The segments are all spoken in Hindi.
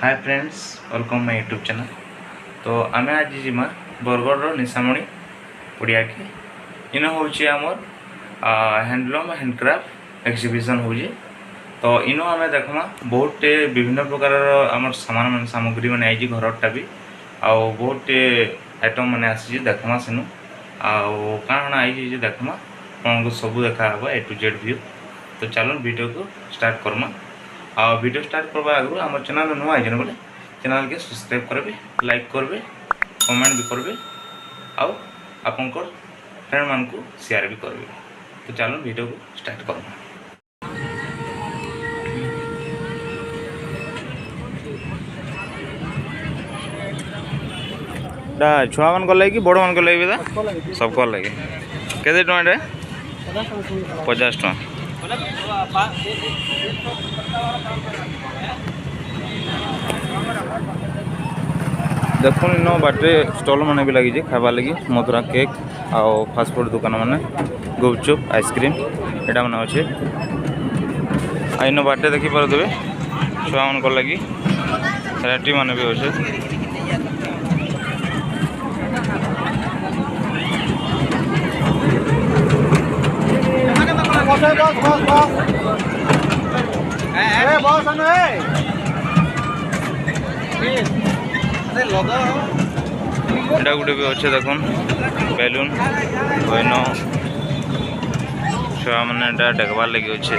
Hi friends, welcome my YouTube channel. तो आम आज जीमा बरगढ़ निशामणी पड़िया के इन हूँ आमर हैंडलूम हैंडक्राफ्ट एग्जिबिशन हो। तो इन आम देखमा बहुत विभिन्न प्रकार आम सामान सामग्री मैंने आई घरटा भी आउ बहुत आइटम मैंने आसी देखमा सेनु आउ काण आई देखमा कौन को सब देखा ए टू जेड व्यू। तो चलो वीडियो को स्टार्ट करमा। वीडियो स्टार्ट करवा आगु आम चैनल नुआ आई बोले चैनल के सब्सक्राइब करेंगे, लाइक करेंगे, कमेंट भी करेंगे आउ आपन फ्रेंड मान को शेयर भी करेंगे। तो चलो वीडियो को स्टार्ट करमा। छुआ मान लगे बड़ मान लगे सबको लगे के टाँगे 50 टका। देखुन इन बाटे स्टल मैंने भी लगी खावा लगी मथुरा केक आउ फास्टफुड दुकान मैंने गुपचुप आइसक्रीम यहाँ मैंने अच्छे इन बाटे देखी पारे छुआ मान लगी रेटी मैंने भी अच्छे। एटा गुटे भी अच्छे देखुन बेलून बहन छुआ मैंने देखबार लगे अच्छे।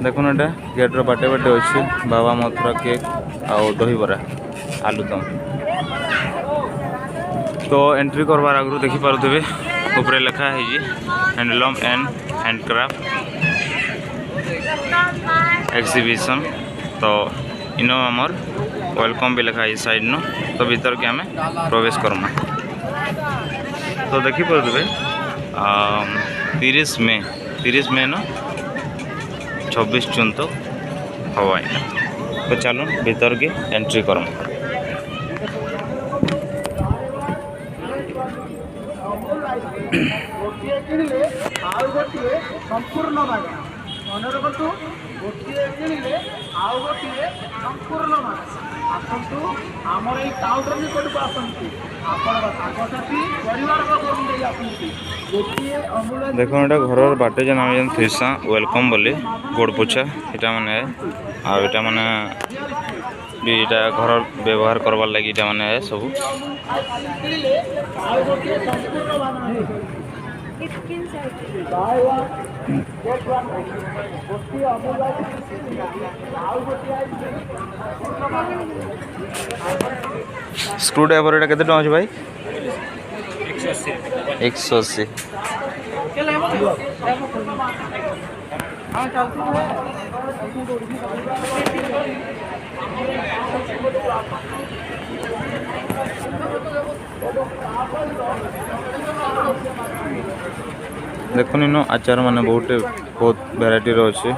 देखुन एटा गेट्र बाटे बाटे अच्छे बाबा मथुरा केक आउ दही बरा आलूदम। तो एंट्री करवार आगु देखी पारे ऊपर लिखा है हैंडलूम एंड हैंडक्राफ्ट एग्जिबिशन। तो इन आमर वेलकम भी लिखा है साइड न। तो भीतर के आम प्रवेश करमा। तो देखी पारे 30 मई न 26 जून तक हवा यहाँ। तो चलो भीतर के एंट्री करम। संपूर्ण मन रखु गोटे किणिले आउ गोटे संपूर्ण आसतु आमर ये काउंटर निकट को आसतु आपसाथी परिवार देखो एटा घर बाटे जन आम थीसा वेलकम बोली गोड़ पोछा इटा माने आटा माने बीटा घर व्यवहार करवार लगी इटा माने सब स्क्रू ड्राइवर एटा केते टका भाई 180। देखुन इन आचार माने बहुत भेराइटी अच्छे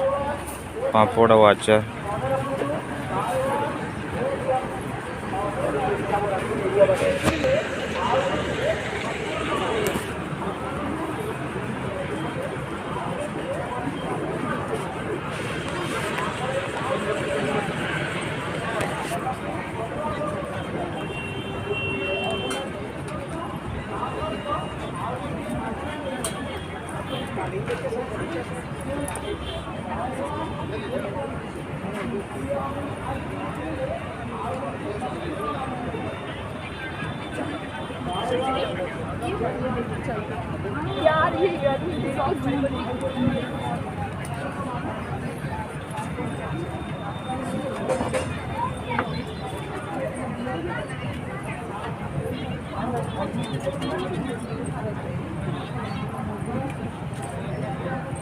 पापड़ और आचार। यार ये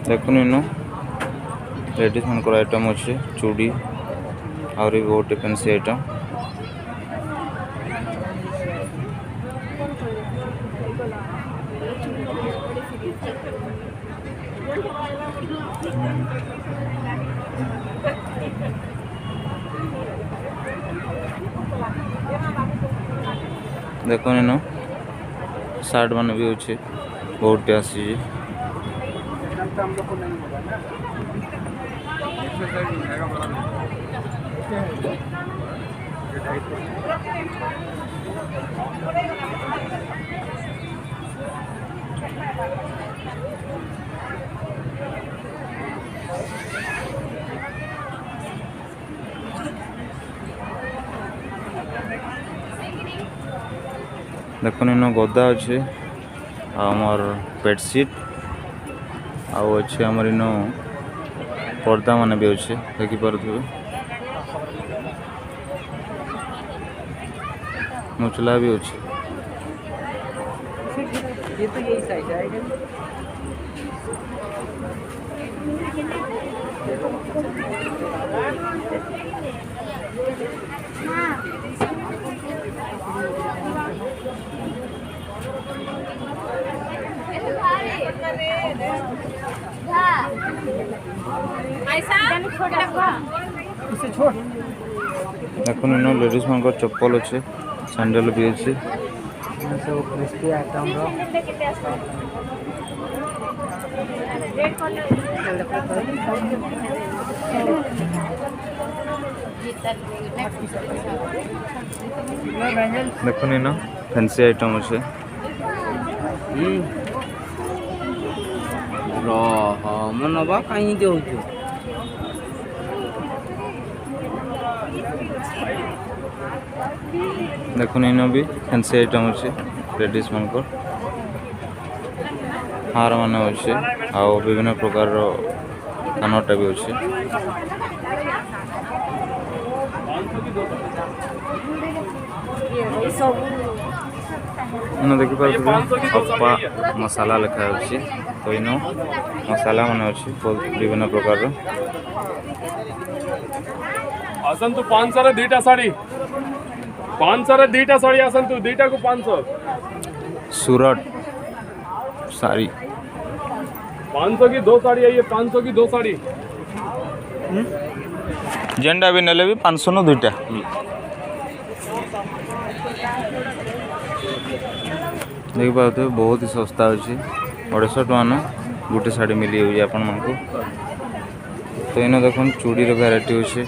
देखुन इन लेडीज मान आइटम अच्छे चूड़ी और बहुत फैंसी आइटम। देखो इन सार्ट मान भी अच्छे बहुत टे आसी देखो इन गदा अच्छे आमर बेडसीट आउ अच्छे आमर इन पर्दा मान भी अच्छे देखिपे मुचला भी अच्छे ये तो यही साइज है इसे छोड़ देखो इन लेडीज मान चप्पल अच्छे सैंडल भी अच्छे सब क्रिस्पी आइटम देखो इन फैंसी आइटम अच्छे मन नवा कहीं दौर देखो इन भी फैंसी आइटम अच्छे लेडीज मान हार मान अच्छे आउ विभिन्न प्रकार कानटा भी अच्छे इन देखिपे अप्पा मसाला लिखा अच्छे तो इन मसाला मान अच्छे विभिन्न प्रकार आसंतु 500 रे दीटा साड़ी 500 रे दीटा साड़ी आसंतु दीटा को 500 सूरत साड़ी 500 की 2 साड़ी है ये 500 की 2 साड़ी जेंडा भी नेले भी 500 नो दुईटा देख पाते बहुत ही सस्ता अच्छे 250 टका न गोटे साड़ी मिली जाऊँगी आपण मान तो इन देख चूड़ी भेराइटी अच्छे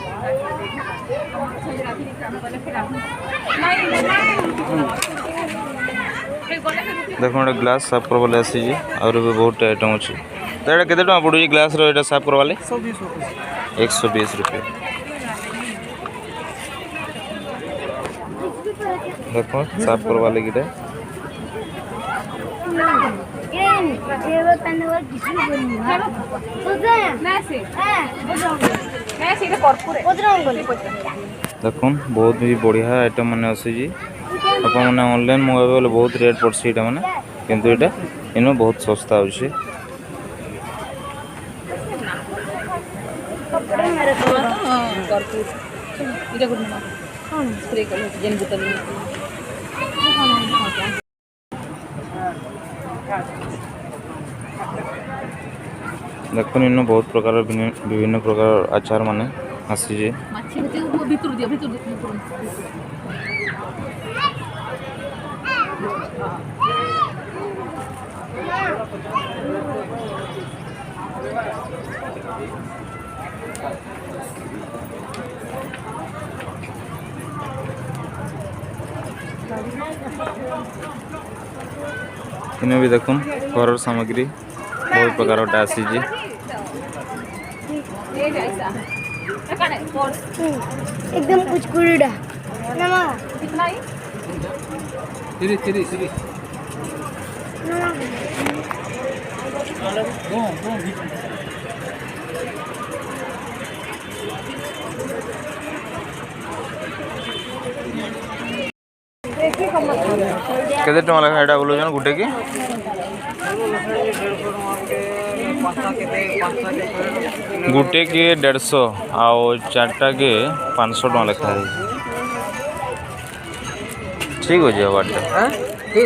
देख गोटे ग्लास साफ करवाले आसी और भी बहुत आइटम अच्छे तो ये केते टका पड़ू ग्लास रो साफ करवाले 120 रुपये देखो साफ करवाले कि देख बहुत भी बढ़िया आइटम मैंने आसी मैंने ऑनलाइन मंगाइबे बोले बहुत रेट पड़सी ये मैंने किंतु ये इन बहुत सस्ता अच्छे देख इन बहुत प्रकार विभिन्न प्रकार आचार माने आसी इन भी देख घर सामग्री बहुत प्रकार आसी एकदम कुचकुड़ा नमा केते टका लेखा एटा बोलो जन गुटे की गुटे की 150 आउ चार्टा के 500 टका लेखा है ठीक हो जाए बाटे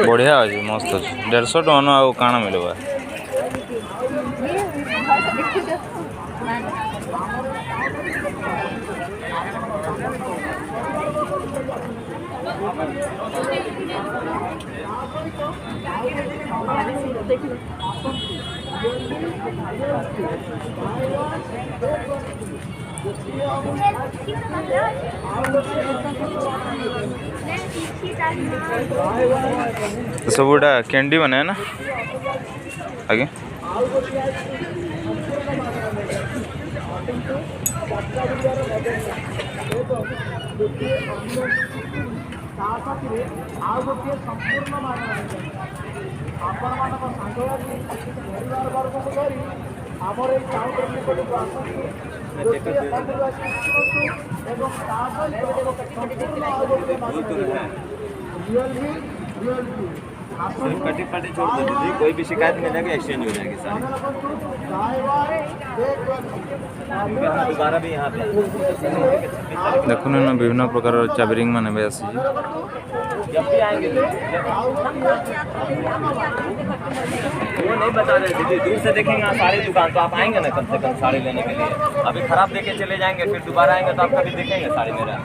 बढ़िया अच्छे मस्त अच्छे 150 टका न आउ काଣା मिलवा तो सब गुड़ा कैंडी बने है ना आगे कटी पटी छोड़ दो दीदी, कोई भी शिकायत मिलेगी एक्सचेंज हो जाएगी सारी। दोबारा भी यहाँ पे देखो ना विभिन्न प्रकार चाबरिंग माने भी आसी जब भी आएंगे वो नहीं बता रहे दीदी, दूर से देखेंगे सारी दुकान तो आप आएंगे ना कम से कम साड़ी लेने के लिए। अभी खराब देके चले जाएंगे, फिर दोबारा आएंगे तो आप कभी देखेंगे साड़ी मेरा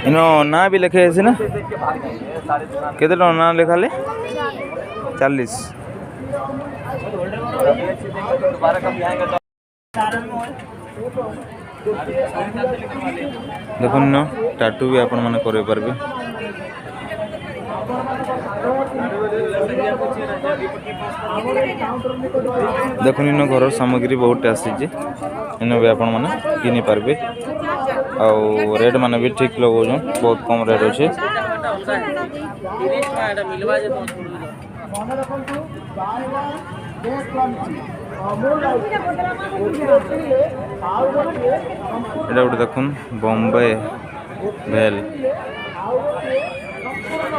इनो ना भी लिखे ऐसे ना देख के भाग जाएंगे सारी दुकान। केते टका ना लिखा ले 40 दोबारा कभी आएंगे तो देखो न टाटू भी आपण माने करे परबे देखो इन घर सामग्री बहुत आसी जे इन भी आपण माने किनी पारबे आ रेट माने भी ठीक लगो जो बहुत कम रेट अछि এটা গোটে দেখুন বম্বে ভেল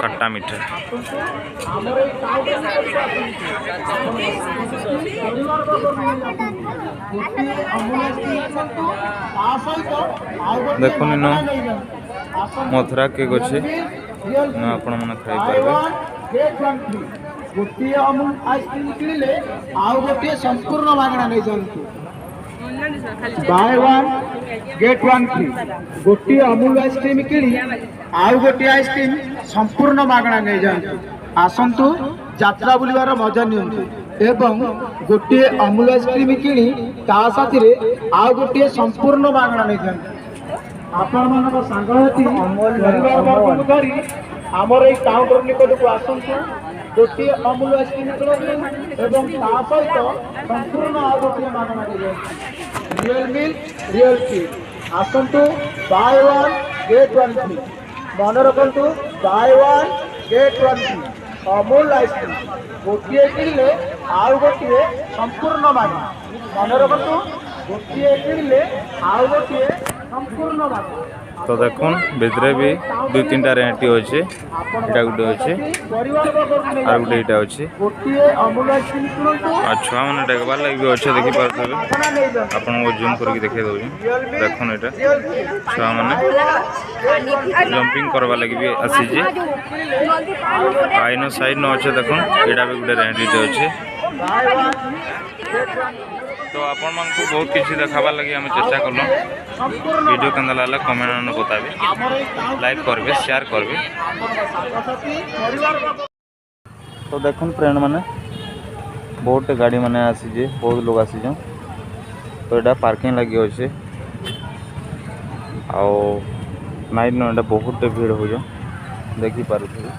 खट्टा मीठा देखुन इन मथुरा केक अच्छे आपण मैंने खाई पारे गोटे अमूल आइसक्रीम किणिले आउ गोटे संपूर्ण मागणा नहीं जानतु buy one get one free गोटे अमूल आइसक्रीम किणी आउ गोटे आइसक्रीम संपूर्ण मागणा नहीं जानतु आसंतु यात्रा बुलिबार मजा नियंतु एवं गोटे अमूल आइसक्रीम किणी ता साथी रे आउ गोटे संपूर्ण मागणा नहीं जानतु आपण मानक सांगहती परिवार वर्ग धरी हमर ए काउंटर निकट को आसंतु गोटे अमूल आइसक्रीम किणतु एवं ता सहित संपूर्ण आउ गोटे मागणा नहीं जानतु रियल मिल्क रियल टी आसंतु buy one get one free मन रखु buy one get one free Amul ice cream गोटे किणिले आउ गोटे संपूर्ण मागणा मन रखु गोटे किणिले आउ गोटे संपूर्ण मागणा तो देखुन भितरे भी 2-3टा रेंटी अच्छे एटा गुटे अच्छे आर गुटे एटा अच्छे आ छुआ मैंने देखबार लगे भी अच्छे देखी पारे आपन को जूम करके देखे दो देखुन एटा छुआ मैंने जंपिंग करवा लगे भी आसी जे आइनो साइड न अच्छे देखुन एटा भी गुटे रेंटी अच्छे तो आपण मन को बहुत किसी देखाबार लगे आम चर्चा कलु वीडियो केंदा लागला कमेंट में बताबे लाइक करबे शेयर करबे तो देखुन फ्रेंड माने बहुत गाड़ी माने आसी जे बहुत लोग आसी जो तो एटा पार्किंग लगी अच्छे आ नाइट न एटा बहुत भीड़ हो जो देखी पारुथबे